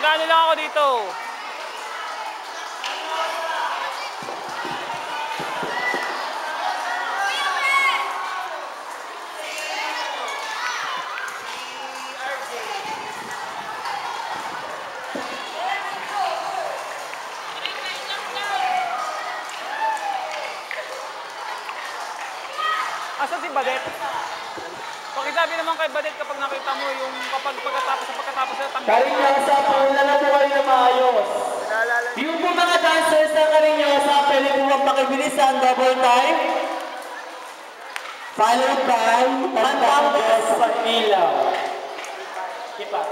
Mag-ano lang ako dito. Asan si Badet? Pakisabi naman kay Badet kapag nakita mo yung pagkatapos na tanggal. Karinyosa, pauna na po kayo na maayos. Yung po mga dancers ng Karinyosa, pwede po bang pakibilisan double time? Followed by Pantangas sa ilaw. Kipa.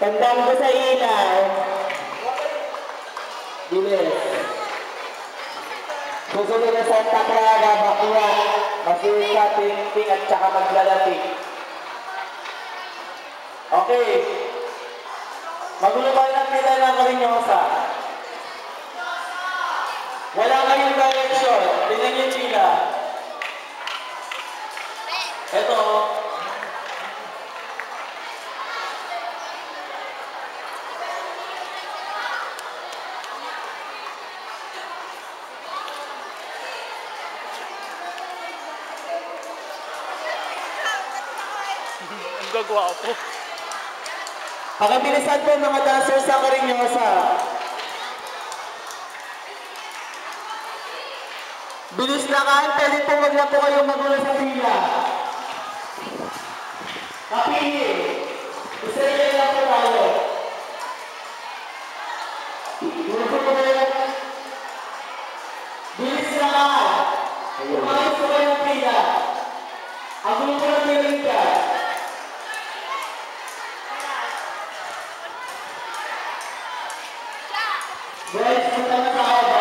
Pantangas sa ilaw. Bilis. Susunod na Santa Clara, Bakura, Masika, Tingting, at saka Maglalatik. Okay. Maglubay ng pila ng Karinyosa. Wala kayong direction. Tingnan yung pila. Ito. Ang gagawa ko. Pakibilisan po mga dancers sa Karinyosa. Bilis na kain, pwede po wag na po kayong magulo sa pila. Kapili. Isa rin lang po tayo. Gulo po kayo. Bilis na kain. Umayos po kayo ng pila. Ang gulo po ng piling ka. Guys, punta na sa